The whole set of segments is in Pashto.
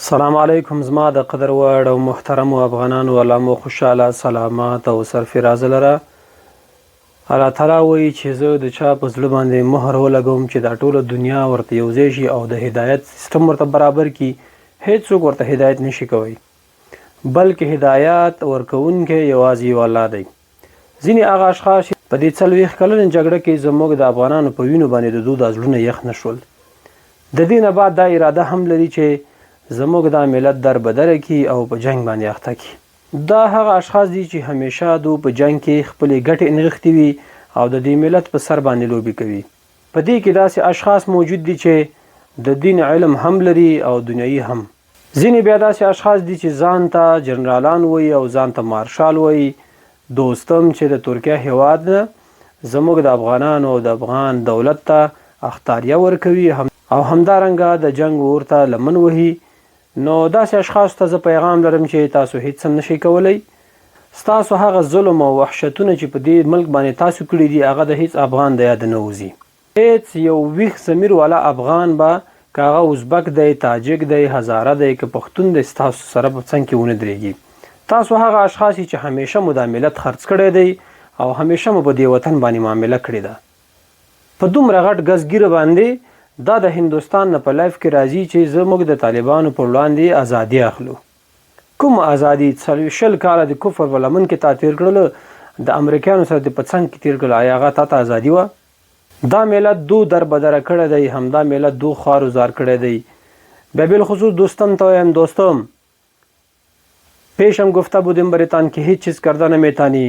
السلام علیکم زما د قدر وړ او محترمو افغانانو علامو خوشاله سلامات او سرفراز لره الله تعالی وایي چې زه د چا په زړه باندې مهر ولګوم چې دا ټوله دنیا ورته یوځای شي او د هدایت سیستم ورته برابر کړي هیڅوک ورته هدایت نشي کوی بلکې هدایت ورکوونکی یوازې یو الله دی ځینې هغه اشخاص په دې 40 کلنې جګړه کې زموږ د افغانانو په وینو باندې د دوی د زړونه یخ نه شول د دې نه بعد دا اراده هم لري چې زموږ دا ملت در بدره کی او په جنگ باندې اخته کی دا هغه اشخاص دي چې همیشه دو په جنگ کې خپل ګټې نغښتي وي او د دې ملت په سر باندې لوبي کوي په دې کې داسې اشخاص موجود دي چې د دین علم هم لري او دنیوي هم ځینې بیا داسې اشخاص دي چې ځان ته جنرالان وایي او ځان ته مارشال وایي دوستم چې د ترکیه هیواد نه زموږ د افغانانو او د افغان دولت ته اختاریه ورکوي او همدارنګه د جنگ ورته لمن وهي نو داسې اشخاص ته زه پیغام لرم چې تاسو هیڅ هم نشئ کولی ستاسو هغه ظلم او وحشتونه چې په دې ملک باندې تاسو کړي دي هغه د هیڅ افغان د یاد نه وځي هیڅ یو ویښ ضمیر والا افغان به که هغه ازبک دی تاجک دی هزاره دی که پښتون دی ستاسو سره په څنګ کې ونه درېږي تاسو هغه اشخاص چې همیشه مو دا ملت خرڅ کړی دی او همیشه مو په دې وطن باندې معامله کړې ده په دومره غټ ګزګیره باندې دا د هندوستان نه په لایف کې راځي چې زموږ د طالبانو پر وړاندې ازادي اخلو کوم ازادي 40 کاله د کفر په لمن کې تا تیر کړل د امریکایانو سره د پڅنګ کې تیر کړل آیا هغه تا ازادي و دا ملت دو در بدره کړی دی همدا ملت دو خوار وزار کړی دی به بالخصوص دوستم تو هم دوستم پیشم گفته بودیم برتان که هیچ چیز کردن نمیتانی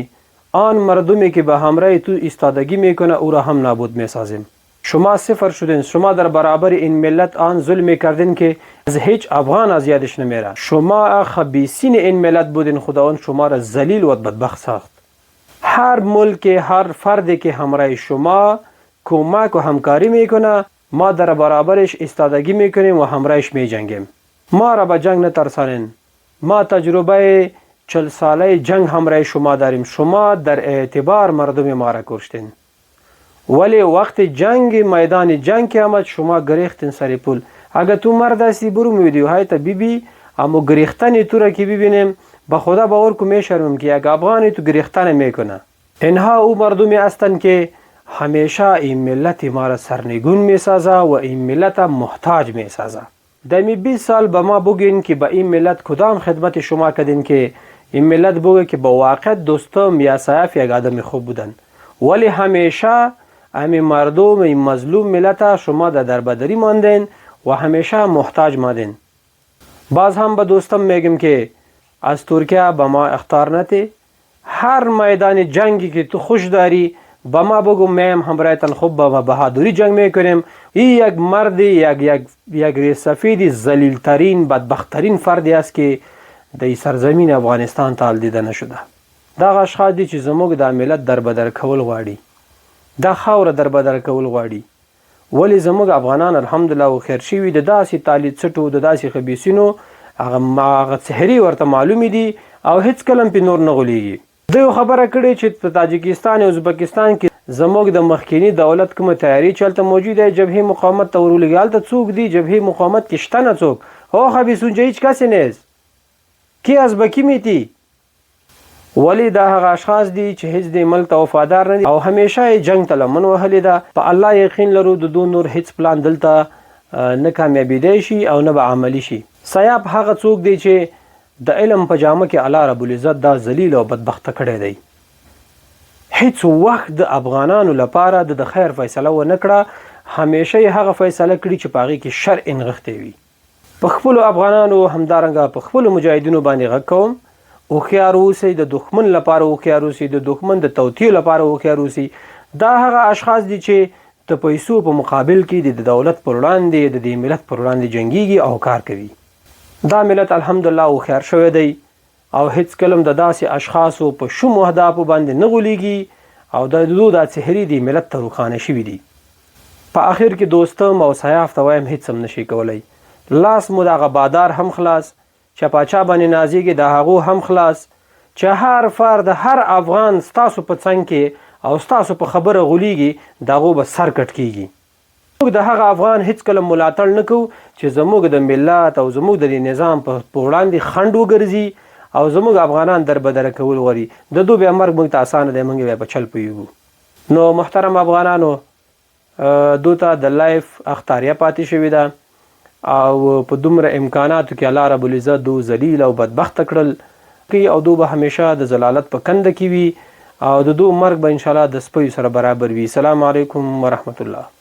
آن مردمی که به همراه تو ایستادگی میکنه او را هم نابود میسازیم شما صفر شدین شما در برابر این ملت آن ظلمی کردین که از هیچ افغان از یادش نمیره شما خبیثین این ملت بودین خداوند شما را ذلیل و بدبخت ساخت هر ملک هر فردی که همراه شما کمک و همکاری میکنه ما در برابرش ایستادگی میکنیم و همراهش میجنگیم ما را به جنگ نترسانین ما تجربه 40 ساله جنگ همراه شما داریم شما در اعتبار مردم ما را کشتین ولی وقت جنگ میدان جنگ که آمد شما گریختین سر پول اگه تو مرد هستی برو ویدیوهای تا ببی اما گریختن تو را که ببینیم به خدا باور کو میشرمم که یک افغانی تو گریختن میکنه اینها او مردمی هستند که همیشه این ملت ما را سرنگون میسازه و این ملت محتاج میسازه دمی 20 سال به ما بگین که به این ملت کدام خدمت شما کردین که این ملت بگه که با واقع دوستم یا سیف یک آدم خوب بودن ولی همیشه همین مردم این مظلوم ملت شما در بدری ماندین و همیشه محتاج ماندین باز هم به دوستم میگم که از ترکیه به ما اختار نتی هر میدان جنگی که تو خوش داری با ما بگو میم همراهتان خوب با بهادری جنگ میکنیم این یک مرد یک ریسفید ذلیلترین بدبختترین فردی است که در سرزمین افغانستان تال دیده نشده دا اشخاص دي چې زموږ د ملت در بدر کول غواړي دا خاوره در بدر کول غواړي ولی زموږ افغانان الحمدلله او خیر شوي د داسې طالب څټو د داسې خبيثینو هغه سحري ورته معلوم دي او هیڅ کلم په نور نه غولېږي دوی خبره کړې چې په تاجکستان او ازبکستان کې زموږ د مخکینی دولت کومه تیاری چلته موجوده جبهه مقاومت ته ورولګال ته څوک دي جبهه مقاومت کې شته نه څوک هو خبيثون هیڅ کس نه کی ازبکی میتی ولی دا هغه اشخاص دي چې هیڅ د ملک ته وفادار نه دي او همیشه جنگ ته لمن وهلې ده په الله یقین لرو د دو نور هیڅ پلان دلته نه کامیابیدای شي او نه به عملی شي سیاب هغه څوک دی چې د علم په جامه کې الله رب العزت دا ذلیل او بدبخته کړی دی هیڅ وخت د افغانانو لپاره د خیر فیصله و نه کړه همیشه هغه فیصله کړي چې پاغي کې شر انغښتې وي په خپل افغانانو همدارنګه په خپل مجاهدینو باندې غږ کوم او خيار اوسئ د دښمن لپاره او خيار اوسئ د دښمن د توطیه لپاره او خيار اوسئ دا هغه اشخاص دي چې د پیسو په مقابل کې د دولت پر وړاندې د دې ملت پر وړاندې جنگيږي او کار کوي دا ملت الحمدلله او خيار شوی دی او هیڅ کلم د داسې اشخاصو په شوم اهداف باندې نه غولېږي او د دوی د سحري دی ملت ته روخانه شوی دی په اخر کې دوستم او سیاف ته وایم هیڅ هم نشي کولای لاس مو دغه بادار هم خلاص چپاچا باندې نازیږي د هغو هم خلاص چې هر فرد هر افغان ستاسو په څنګ کې او ستاسو په خبره غولېږي دغه به سر کټ کیږي موږ د هغه افغان هیڅ کله ملاتړ نه کوو چې زموږ د ملت او زموږ د نظام په وړاندې خنډ وګرځي او زموږ افغانان در بدره کول غواړي د دوی بیا مرګ موږ ته اسانه دی، موږ بیا په چل پوهېږو. نو محترم افغانانو دوی ته د لایف اختاریه پاتې شوې ده او په دومره امکاناتو کې الله رب العزت دو ذلیل او بدبخته کړل او دو به همیشه د ضلالت په کنده کې وي او د دو مرګ به انشاءالله د سپیو سره برابر وي. السلام علیکم ورحمت الله.